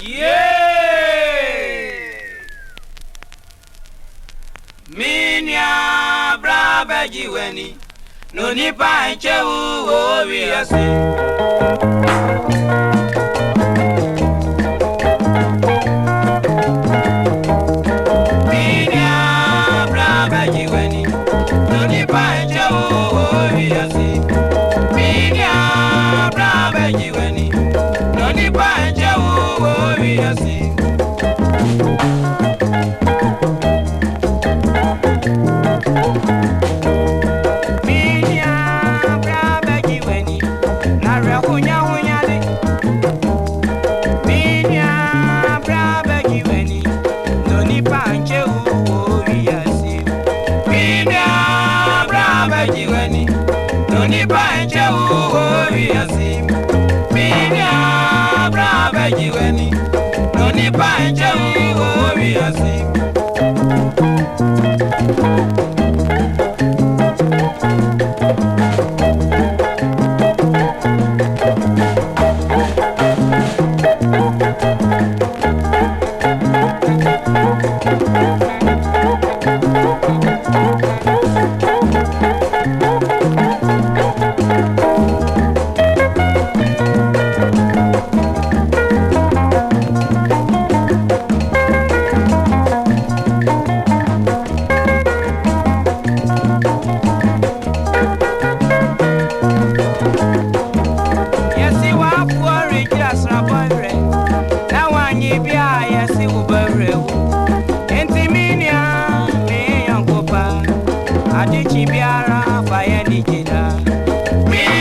Yeah! Nua Bra Begye Wani, no nipa enche wo wi ase. Nua Bra Begye Wani, no nipa enche wo wi ase. Nua Bra Begye Wani, no nipa enche wo wi ase. Noni pa enche wo wi asim. Nua Bra Begye Wani, noni pa enche wo wi asim.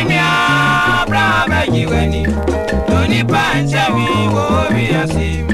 Nua Bra Begye Wani, noni pa enche wo wi ase.